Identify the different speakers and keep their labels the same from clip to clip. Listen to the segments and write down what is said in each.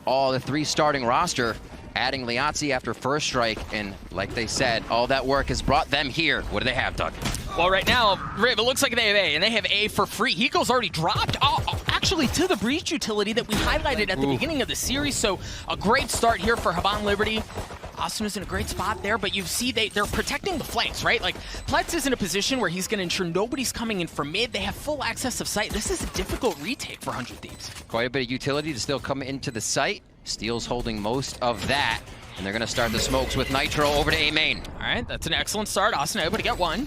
Speaker 1: all the 3 starting roster, adding Liazzi after first strike, and like they said, all that work has brought them here. What do they have, Doug?
Speaker 2: Well, right now, Riv, it looks like they have A, and they have A for free. Hiko's already dropped, actually, to the Breach utility that we highlighted at the beginning of the series, so a great start here for Havan Liberty. Asuna's in a great spot there, but you see they're protecting the flanks, right? Like, Pletz is in a position where he's going to ensure nobody's coming in from mid. They have full access of sight. This is a difficult retake for 100 Thieves.
Speaker 1: Quite a bit of utility to still come into the site. Steel's holding most of that, and they're going to start the smokes with Nitro over to A main.
Speaker 2: All right, that's an excellent start. Asuna able to get one.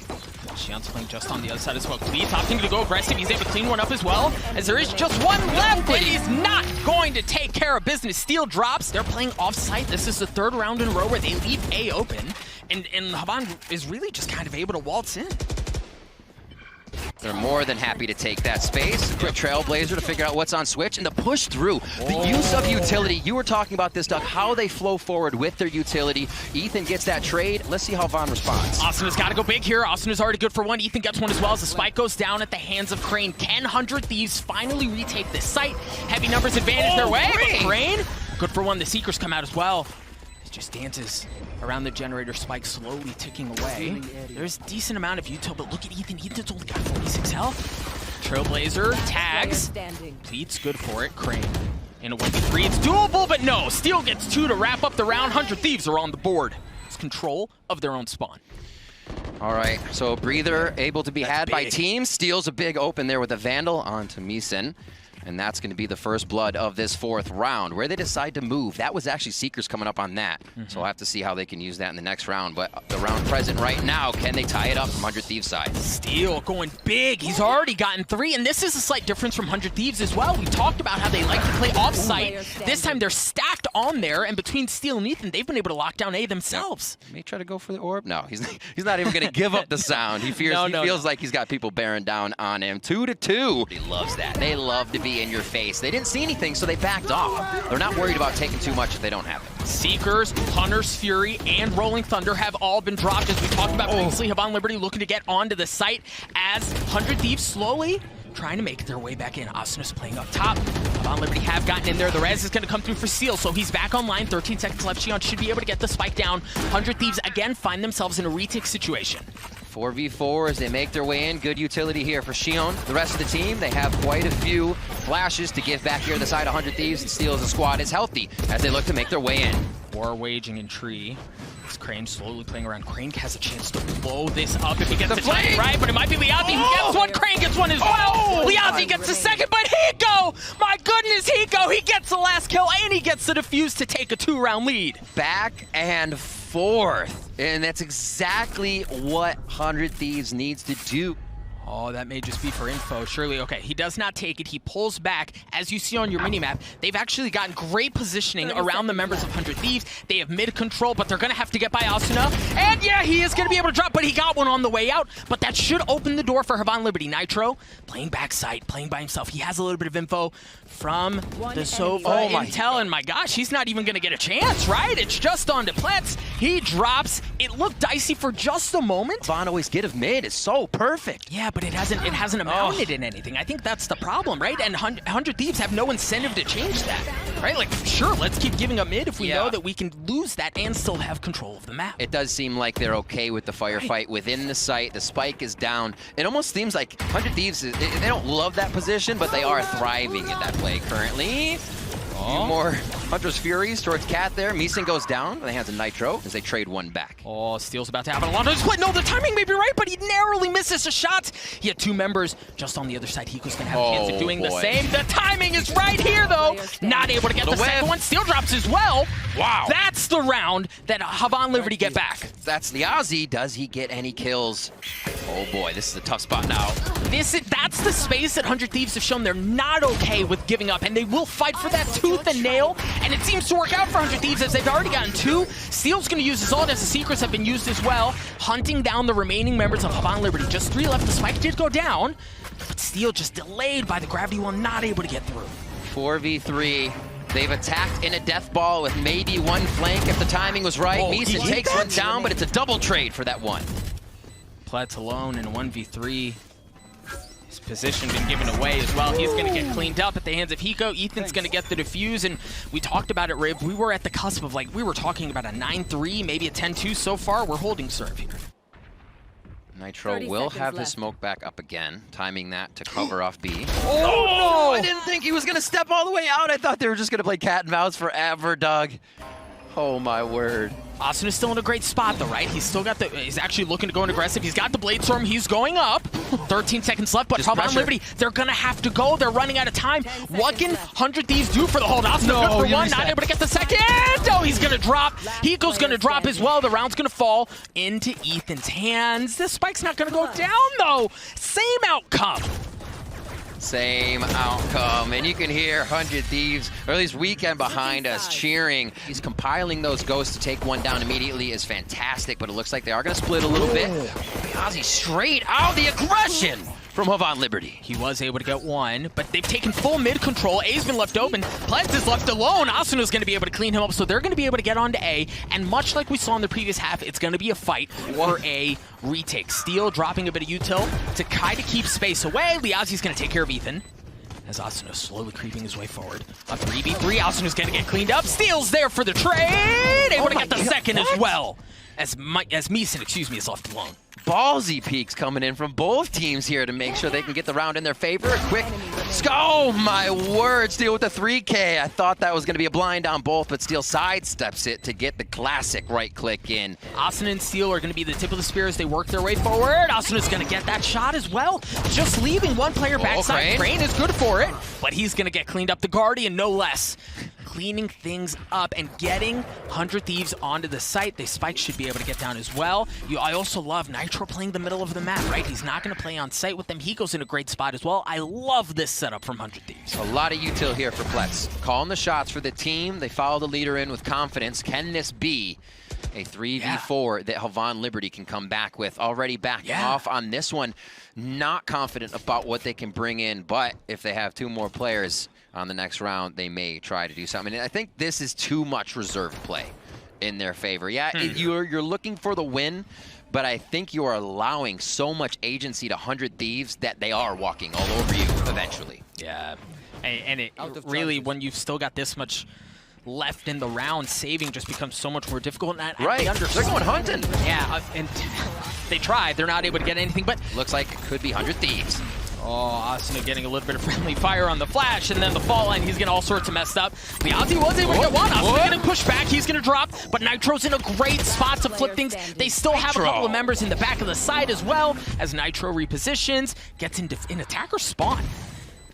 Speaker 2: Xian's playing just on the other side as well. Cleats opting to go aggressive. He's able to clean one up as well, as there is just one left, and he's not going to take care of business. Steel drops. They're playing off-site. This is the 3rd round in a row where they leave A open, and Havan is really just kind of able to waltz in.
Speaker 1: They're more than happy to take that space. Quick Trailblazer to figure out what's on switch, and the push through. The use of utility. You were talking about this, Doug, how they flow forward with their utility. Ethan gets that trade. Let's see how Vaughn responds.
Speaker 2: Asuna's got to go big here. Asuna's already good for one. Ethan gets one as well as the spike goes down at the hands of Crane. Can 100 Thieves finally retake this site? Heavy numbers advantage their way. Crane, good for one. The Seekers come out as well. It just dances around the generator, spike slowly ticking away. There's a decent amount of util, but look at Ethan. Ethan's only got 46 health. Trailblazer tags. Pleats good for it. Crane in a 1v3. It's doable, but no. Steel gets 2 to wrap up the round. 100 Thieves are on the board. It's control of their own spawn.
Speaker 1: All right, so breather able to be had by teams. Steals a big open there with a Vandal onto Meeson. And that's going to be the first blood of this 4th round. Where they decide to move, that was actually Seekers coming up on that. So I'll have to see how they can use that in the next round. But the round present right now, can they tie it up from 100 Thieves' side?
Speaker 2: Steel going big. He's already gotten 3, and this is a slight difference from 100 Thieves as well. We talked about how they like to play off-site. This time they're stacked on there, and between Steel and Ethan, they've been able to lock down A themselves.
Speaker 1: May try to go for the orb. No, he's not even going to give up the sound. He feels like he's got people bearing down on him. 2-2. He loves that. They love to be in your face. They didn't see anything, so they backed off. They're not worried about taking too much if they don't have it.
Speaker 2: Seekers, Hunter's Fury, and Rolling Thunder have all been dropped, as we talked about previously. Havan Liberty looking to get onto the site as 100 Thieves slowly trying to make their way back in. Asuna's playing up top. Havan Liberty have gotten in there. The res is going to come through for Seal, so he's back online. 13 seconds left. Xion should be able to get the spike down. 100 Thieves again find themselves in a retake situation.
Speaker 1: 4v4 as they make their way in. Good utility here for Xion. The rest of the team, they have quite a few flashes to give back here on the side. 100 Thieves and Steel as a squad is healthy as they look to make their way in.
Speaker 2: War waging in tree. It's Crane slowly playing around. Crane has a chance to blow this up if he gets the timing right, but it might be Liazzi who gets one. Crane gets one as well. Liazzi gets the second, but Hiko! My goodness, Hiko! He gets the last kill, and he gets the defuse to take a 2-round lead.
Speaker 1: Back and forth. And that's exactly what 100 Thieves needs to do.
Speaker 2: Oh, that may just be for info. Surely, okay, he does not take it. He pulls back. As you see on your minimap, they've actually gotten great positioning around the members of 100 Thieves. They have mid control, but they're going to have to get by Asuna. And yeah, he is going to be able to drop, but he got one on the way out. But that should open the door for Havan Liberty. Nitro playing backside, playing by himself. He has a little bit of info from the Sova intel, and my gosh, he's not even going to get a chance, right? It's just on to Pletz. He drops. It looked dicey for just a moment.
Speaker 1: Von always get of mid is so perfect.
Speaker 2: Yeah, but it hasn't amounted in anything. I think that's the problem, right? And 100 Thieves have no incentive to change that, right? Like, sure, let's keep giving up mid if we know that we can lose that and still have control of the map.
Speaker 1: It does seem like they're okay with the firefight within the site. The spike is down. It almost seems like 100 Thieves, they don't love that position, but they are thriving at that play currently. A few more Hunter's Furies towards Cat there. Meeson goes down in the hands of Nitro as they trade one back.
Speaker 2: Oh, Steel's about to have a lot of split. No, the timing may be right, but he narrowly misses a shot. He had 2 members just on the other side. Hiko's going to have a chance of doing the same. The timing is right here, though. Not able to get the second one. Steel drops as well.
Speaker 1: Wow.
Speaker 2: That's the round that Havan Liberty get back.
Speaker 1: That's the Aussie. Does he get any kills? Oh boy, this is a tough spot now.
Speaker 2: That's the space that 100 Thieves have shown they're not okay with giving up, and they will fight for that tooth and nail, and it seems to work out for 100 Thieves as they've already gotten 2. Steel's going to use his ult as the Secrets have been used as well, hunting down the remaining members of Havan Liberty. Just 3 left. The spike did go down, but Steel just delayed by the gravity wall, not able to get through.
Speaker 1: 4v3. They've attacked in a death ball with maybe one flank if the timing was right. Meeson takes one down, but it's a double trade for that one.
Speaker 2: Pletz alone in a 1v3. He's repositioned and given away as well. He's going to get cleaned up at the hands of Hiko. Ethan's going to get the defuse, and we talked about it, Rib. We were at the cusp of, like, we were talking about a 9-3, maybe a 10-2 so far. We're holding serve here.
Speaker 1: Nitro will have his smoke back up again, timing that to cover off B.
Speaker 2: Oh, no!
Speaker 1: I didn't think he was going to step all the way out. I thought they were just going to play cat and mouse forever, Doug. Oh, my word.
Speaker 2: Austin is still in a great spot, though, right? He's still got the... He's actually looking to go in aggressive. He's got the Blade Storm. He's going up. 13 seconds left, but Havan Liberty, they're going to have to go. They're running out of time. What can 100 Thieves do for the hold? Austin good for one. Not able to get the second. Oh, he's going to drop. Hiko's going to drop as well. The round's going to fall into Ethan's hands. This spike's not going to go down, though. Same outcome.
Speaker 1: Same outcome, and you can hear 100 Thieves, or at least Weekend behind us cheering. He's compiling those ghosts to take one down immediately is fantastic, but it looks like they are going to split a little bit. Ozzy straight out, the aggression from Havan Liberty.
Speaker 2: He was able to get one, but they've taken full mid control. A's been left open. Pleds is left alone. Asuna's going to be able to clean him up, so they're going to be able to get onto A. And much like we saw in the previous half, it's going to be a fight for a retake. Steel dropping a bit of util to kind of keep space away. Liazi's going to take care of Ethan. As Asuna slowly creeping his way forward. A 3v3. Asuna's going to get cleaned up. Steel's there for the trade. Able to get the second as well. As Meeson, is left alone.
Speaker 1: Ballsy peaks coming in from both teams here to make sure they can get the round in their favor. A quick, oh my word, Steel with the 3K. I thought that was going to be a blind on both, but Steel sidesteps it to get the classic right click in.
Speaker 2: Asuna and Steel are going to be the tip of the spear as they work their way forward. Asuna's going to get that shot as well. Just leaving one player backside. Crane is good for it, but he's going to get cleaned up. The Guardian, no less. Cleaning things up and getting 100 Thieves onto the site. The Spike should be able to get down as well. I also love Nitro playing the middle of the map, right? He's not going to play on site with them. Hiko's in a great spot as well. I love this setup from 100 Thieves.
Speaker 1: A lot of util here for Plets. Calling the shots for the team. They follow the leader in with confidence. Can this be a 3v4 that Havan Liberty can come back with? Already backing off on this one. Not confident about what they can bring in, but if they have two more players on the next round, they may try to do something. And I think this is too much reserve play in their favor. Yeah, you're looking for the win, but I think you are allowing so much agency to 100 Thieves that they are walking all over you eventually.
Speaker 2: Yeah, and it really, when you've still got this much left in the round, saving just becomes so much more difficult. And
Speaker 1: right, they're going hunting.
Speaker 2: Yeah, and they tried. They're not able to get anything, but
Speaker 1: looks like it could be 100 Thieves.
Speaker 2: Oh, Asuna getting a little bit of friendly fire on the flash, and then the fall line, he's getting all sorts of messed up. Liazi was able to get one. Asuna getting pushed back, he's going to drop, but Nitro's in a great spot to flip things. They still have a couple of members in the back of the side as well, as Nitro repositions, gets in attacker spawn.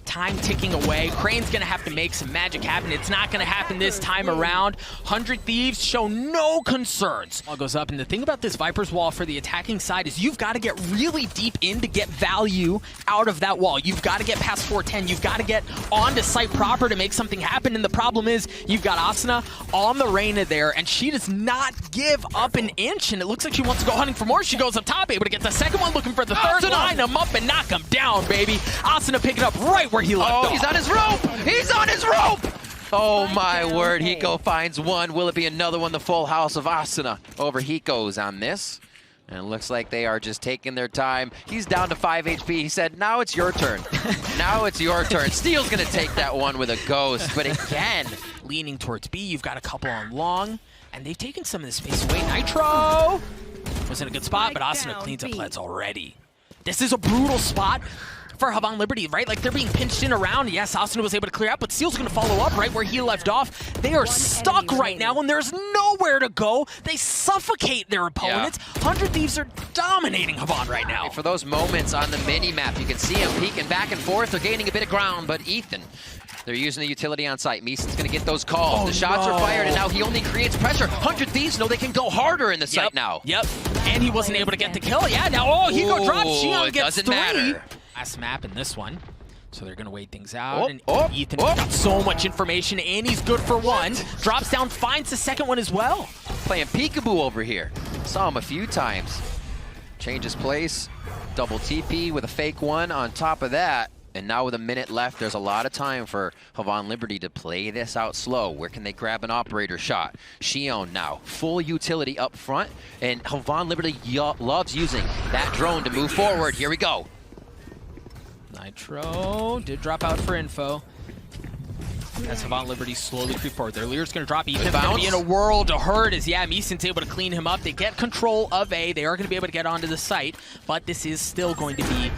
Speaker 2: Time ticking away. Crane's going to have to make some magic happen. It's not going to happen this time around. 100 Thieves show no concerns. Wall goes up, and the thing about this Viper's wall for the attacking side is you've got to get really deep in to get value out of that wall. You've got to get past 410. You've got to get onto site proper to make something happen, and the problem is you've got Asuna on the Reyna there, and she does not give up an inch, and it looks like she wants to go hunting for more. She goes up top, able to get the second one, looking for the third. Line him up and knock him down, baby. Asuna picking up right where he left off.
Speaker 1: He's on his rope! He's on his rope! Oh my word, Hiko finds one. Will it be another one? The full house of Asuna over Hiko's on this. And it looks like they are just taking their time. He's down to 5 HP. He said, now it's your turn. Now it's your turn. Steel's gonna take that one with a ghost, but again,
Speaker 2: leaning towards B, you've got a couple on long, and they've taken some of the space away. Nitro was in a good spot, but Asuna cleans up Pleds already. This is a brutal spot for Havan Liberty, right? Like, they're being pinched in around. Yes, Asuna was able to clear out, but Steel's going to follow up right where he left off. They are stuck right now, and there's nowhere to go. They suffocate their opponents. 100 Thieves are dominating Havan right now.
Speaker 1: For those moments on the mini-map, you can see him peeking back and forth. They're gaining a bit of ground, but Ethan, they're using the utility on site. Meeson's going to get those calls. The shots are fired, and now he only creates pressure. 100 Thieves know they can go harder in the site now.
Speaker 2: Yep, and he wasn't able to get the kill. Yeah, now, Hiko drops. Xion gets 3.
Speaker 1: Matter.
Speaker 2: Last map in this one, so they're going to wait things out. Ethan got so much information, and he's good for one. Drops down, finds the second one as well.
Speaker 1: Playing peekaboo over here. Saw him a few times. Changes place, double TP with a fake one on top of that. And now with a minute left, there's a lot of time for Havan Liberty to play this out slow. Where can they grab an operator shot? Xion now, full utility up front, and Havan Liberty loves using that drone to move forward. Here we go.
Speaker 2: Nitro did drop out for info. As Havan Liberty slowly creep forward. Their leader's going to drop. Ethan's going to be in a world of hurt as, yeah, Meeson's able to clean him up. They get control of A. They are going to be able to get onto the site, but this is still going to be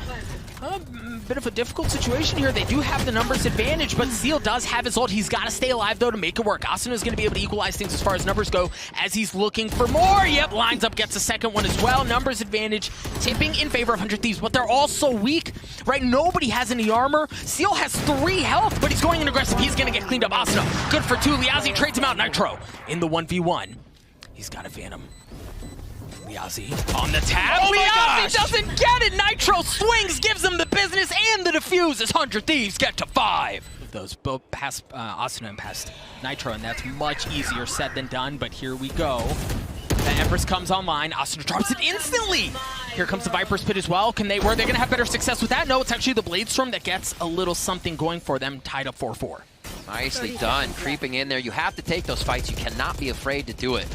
Speaker 2: a bit of a difficult situation here. They do have the numbers advantage, but Seal does have his ult. He's got to stay alive, though, to make it work. Asuna is going to be able to equalize things as far as numbers go as he's looking for more. Yep, lines up, gets a second one as well. Numbers advantage tipping in favor of 100 Thieves, but they're all so weak, right? Nobody has any armor. Seal has 3 health, but he's going in aggressive. He's going to get cleaned up. Asuna, good for 2. Liazi trades him out. Nitro in the 1v1. He's got a Phantom. Liazi on the tab. Oh Liazi doesn't get it. Nitro swings, gives him the business and the defuse as 100 Thieves get to 5. Those both past Asuna and past Nitro, and that's much easier said than done, but here we go. The Empress comes online. Asuna drops it instantly. Here comes the Viper's Pit as well. Were they going to have better success with that? No, it's actually the Bladestorm that gets a little something going for them, tied up 4-4.
Speaker 1: Nicely done. Creeping in there. You have to take those fights. You cannot be afraid to do it.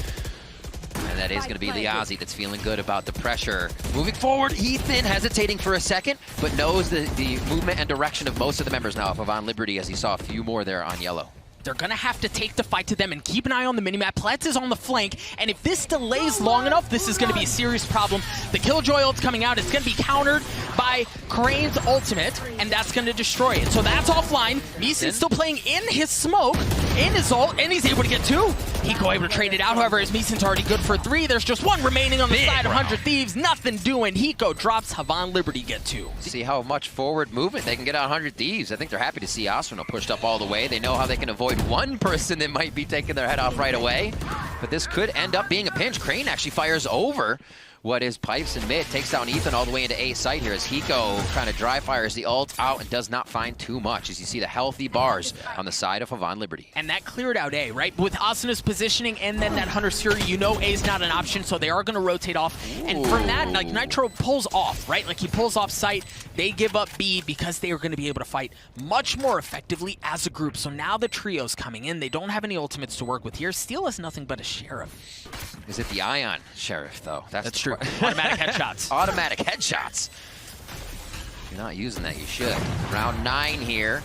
Speaker 1: And that is going to be Liazi that's feeling good about the pressure. Moving forward, Ethan hesitating for a second, but knows the movement and direction of most of the members now of Havan Liberty, as he saw a few more there on yellow.
Speaker 2: They're going to have to take the fight to them and keep an eye on the minimap. Pletz is on the flank, and if this delays long enough, this is going to be a serious problem. The Killjoy ult's coming out. It's going to be countered by Crane's ultimate, and that's going to destroy it. So that's offline. Meeson's still playing in his smoke, in his ult, and he's able to get 2. Hiko able to trade it out, however, as Meeson's already good for 3. There's just 1 remaining on the side of 100 Thieves. Nothing doing. Hiko drops. Havan Liberty get 2.
Speaker 1: See how much forward movement they can get on 100 Thieves. I think they're happy to see Asuna pushed up all the way. They know how they can avoid one person that might be taking their head off right away. But this could end up being a pinch. Crane actually fires over what is pipes in mid, takes down Ethan all the way into A site here as Hiko kind of dry fires the ult out and does not find too much as you see the healthy bars on the side of Havan Liberty.
Speaker 2: And that cleared out A, right? With Asuna's positioning and then that Hunter's Fury, you know A's not an option, so they are going to rotate off. And from that, like, Nitro pulls off, right? Like, he pulls off site. They give up B because they are going to be able to fight much more effectively as a group. So now the trio's coming in. They don't have any ultimates to work with here. Steel has nothing but a Sheriff.
Speaker 1: Is it the Ion Sheriff, though? That's
Speaker 2: true. Automatic headshots.
Speaker 1: Automatic headshots. If you're not using that, you should. Round 9 here,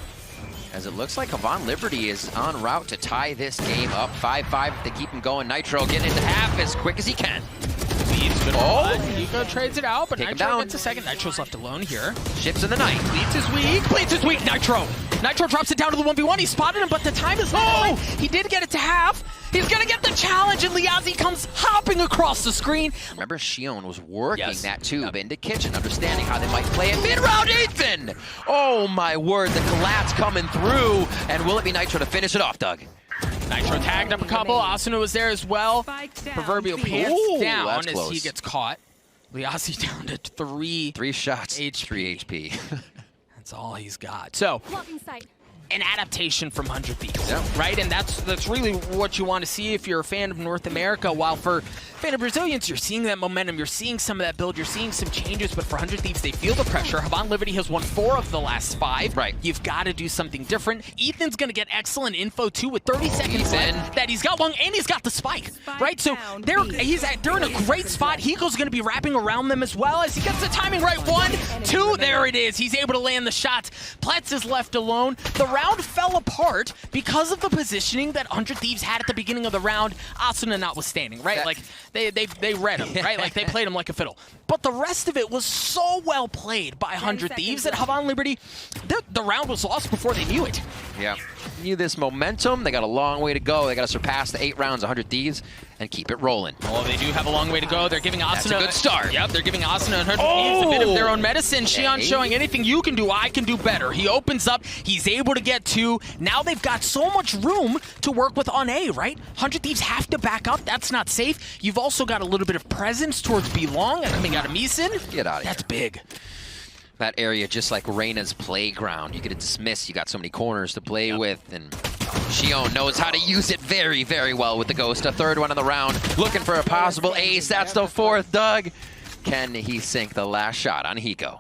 Speaker 1: as it looks like Havan Liberty is en route to tie this game up. 5-5 to keep him going. Nitro getting into half as quick as he can.
Speaker 2: Hiko trades it out, but Nitro gets a second. Nitro's left alone here.
Speaker 1: Ships in the night.
Speaker 2: Bleeds is weak. Bleeds is weak. Nitro drops it down to the 1v1. He spotted him, but the time is low. He did get it to half. He's going to get the challenge, and Liazi comes hopping across the screen.
Speaker 1: Remember, Shion was working that tube into Kitchen, understanding how they might play it. Mid-round, Ethan! Oh, my word, the collapse coming through. And will it be Nitro to finish it off, Doug?
Speaker 2: Nitro tagged up a couple. Asuna was there as well. Proverbial pants down as he gets caught. Liazi down to 3.
Speaker 1: 3 shots, 3 HP.
Speaker 2: That's all he's got. So, an adaptation from 100 Thieves, right? And that's really what you want to see if you're a fan of North America. While for fan of Brazilians, you're seeing that momentum, you're seeing some of that build, you're seeing some changes, but for 100 Thieves, they feel the pressure. Havan Liberty has won 4 of the last 5. Right. You've got to do something different. Ethan's going to get excellent info, too, with 30 seconds left, that he's got long, and he's got the spike, right? So they're in a great spot. Hiko's going to be wrapping around them as well as he gets the timing right. 1, 2, there it is. He's able to land the shot. Pletz is left alone. The round fell apart because of the positioning that 100 Thieves had at the beginning of the round, Asuna notwithstanding, right? Like, they read him, right? Like, they played him like a fiddle. But the rest of it was so well played by 100 Thieves that Havan Liberty, the round was lost before they knew it.
Speaker 1: Yeah. Knew this momentum. They got a long way to go. They got to surpass the 8 rounds, 100 Thieves, and keep it rolling.
Speaker 2: Oh, they do have a long way to go. They're giving Asuna...
Speaker 1: That's a good start.
Speaker 2: Yep, they're giving Asuna and 100 Thieves a bit of their own medicine. Shion showing anything you can do, I can do better. He opens up. He's able to get 2. Now they've got so much room to work with on A, right? 100 Thieves have to back up. That's not safe. You've also got a little bit of presence towards B Long coming out of Meeson.
Speaker 1: Get out of here.
Speaker 2: That's big.
Speaker 1: That area, just like Reyna's playground. You get it dismissed. You got so many corners to play with, and Shion knows how to use it very, very well with the Ghost. A 3rd one of the round. Looking for a possible ace. That's the 4th, Doug. Can he sink the last shot on Hiko?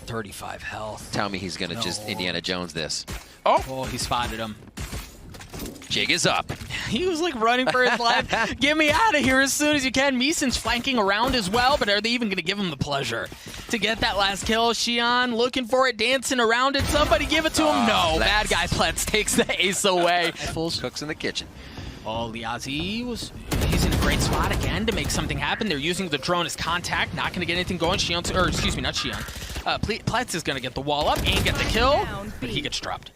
Speaker 2: 35 health.
Speaker 1: Tell me he's going to just Indiana Jones this.
Speaker 2: Oh, he spotted him.
Speaker 1: Jig is up.
Speaker 2: He was like running for his life. Get me out of here as soon as you can. Meeson's flanking around as well, but are they even going to give him the pleasure to get that last kill. Xian looking for it, dancing around it. Somebody give it to him. No, bad guy Pletz takes the ace away.
Speaker 1: Cooks in the kitchen.
Speaker 2: Oh, Liazi he's in a great spot again to make something happen. They're using the drone as contact, not going to get anything going. Xian, or excuse me, not Xian. Pletz is going to get the wall up and get the kill, but he gets dropped.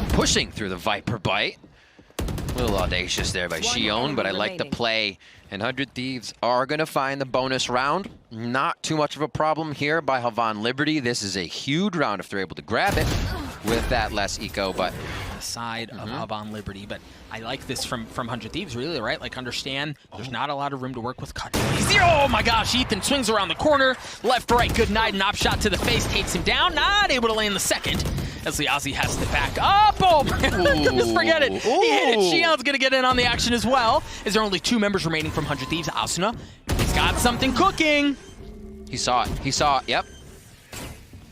Speaker 1: Pushing through the Viper bite. A little audacious there by Xion, but I like the play. And 100 Thieves are going to find the bonus round. Not too much of a problem here by Havan Liberty. This is a huge round if they're able to grab it with that less eco, but
Speaker 2: side of Havan Liberty, but I like this from 100 Thieves, really, right? Like, understand there's not a lot of room to work with cut. Oh my gosh, Ethan swings around the corner, left, right, good night, and op shot to the face takes him down, not able to land the second, as Liazi has to back up. Oh my goodness, forget it. He hit it. Xian's gonna get in on the action as well. Is there only 2 members remaining from 100 Thieves? Asuna, he's got something cooking.
Speaker 1: He saw it, yep.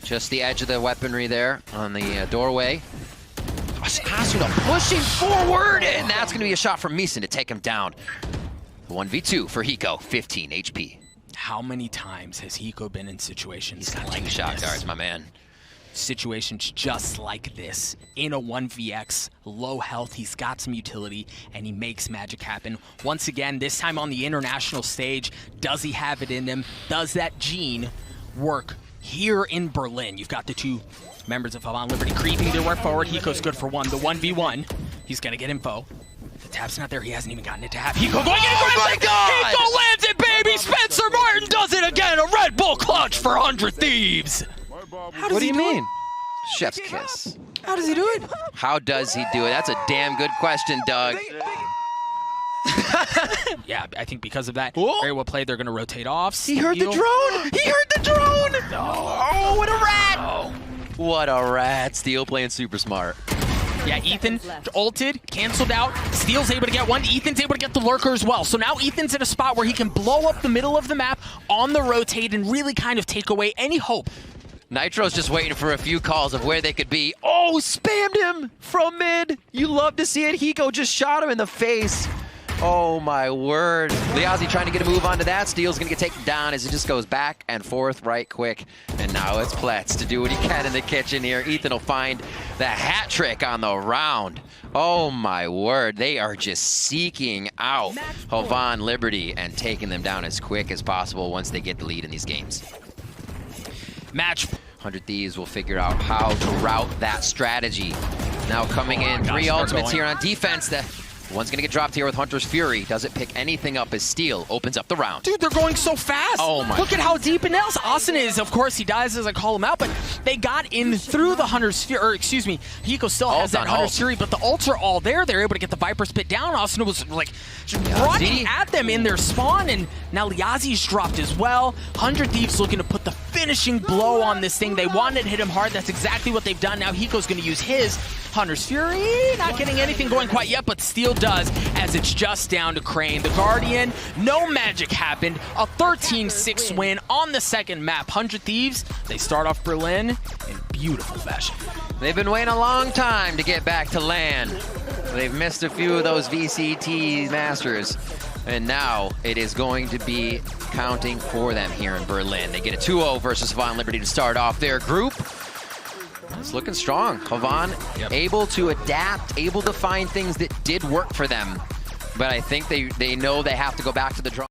Speaker 1: Just the edge of the weaponry there on the doorway. Asuna pushing forward, and that's going to be a shot from Meeson to take him down. 1v2 for Hiko, 15 HP.
Speaker 2: How many times has Hiko been in situations
Speaker 1: He's got
Speaker 2: like
Speaker 1: 2 shot
Speaker 2: this?
Speaker 1: guards, my man.
Speaker 2: Situations just like this. In a 1vx, low health, he's got some utility, and he makes magic happen. Once again, this time on the international stage, does he have it in him? Does that gene work here in Berlin? You've got the 2 members of Havan Liberty creeping their way forward. Hiko's good for 1. The 1v1. He's going to get info. The tap's not there. He hasn't even gotten it to have. Hiko going in.
Speaker 1: Oh my God!
Speaker 2: Hiko lands it, baby! Spencer Martin does it again. A Red Bull clutch for 100 Thieves.
Speaker 1: What do you mean? Chef's kiss.
Speaker 2: How does he do it?
Speaker 1: How does he do it? That's a damn good question, Doug.
Speaker 2: Yeah, I think because of that, very well played. They're going to rotate off.
Speaker 1: He heard the drone! He heard the drone!
Speaker 2: No.
Speaker 1: Oh, what a rat!
Speaker 2: No.
Speaker 1: What a rat. Steel playing super smart.
Speaker 2: Yeah, Ethan ulted, canceled out. Steel's able to get 1. Ethan's able to get the lurker as well. So now Ethan's in a spot where he can blow up the middle of the map on the rotate and really kind of take away any hope.
Speaker 1: Nitro's just waiting for a few calls of where they could be. Oh, spammed him from mid. You love to see it. Hiko just shot him in the face. Oh my word. Liazi trying to get a move onto that. Steel's gonna get taken down as it just goes back and forth right quick. And now it's Pletz to do what he can in the kitchen here. Ethan will find the hat trick on the round. Oh my word. They are just seeking out Havan Liberty and taking them down as quick as possible once they get the lead in these games.
Speaker 2: Match.
Speaker 1: 100 Thieves will figure out how to route that strategy. Now coming in, 3 ultimates here on defense. One's gonna get dropped here with Hunter's Fury. Doesn't pick anything up as Steel opens up the round.
Speaker 2: Dude, they're going so fast.
Speaker 1: Oh my.
Speaker 2: Look at how deep it nails. Austin is, of course, he dies as I call him out, but they got in through the Hunter's Fury, or excuse me, Hiko still has that Hunter's Fury, but the ults are all there. They're able to get the Viper spit down. Austin was like running at them in their spawn, and now Liazi's dropped as well. 100 Thieves looking to put the finishing blow on this thing. They wanted to hit him hard. That's exactly what they've done. Now Hiko's gonna use his Hunter's Fury. Not getting anything going quite yet, but Steel does, as it's just down to Crane. The Guardian, no magic happened. A 13-6 win on the second map. 100 Thieves, they start off Berlin in beautiful fashion.
Speaker 1: They've been waiting a long time to get back to LAN. They've missed a few of those VCT Masters. And now it is going to be counting for them here in Berlin. They get a 2-0 versus Havan Liberty to start off their group. It's looking strong. Havan able to adapt, able to find things that did work for them. But I think they know they have to go back to the drawing.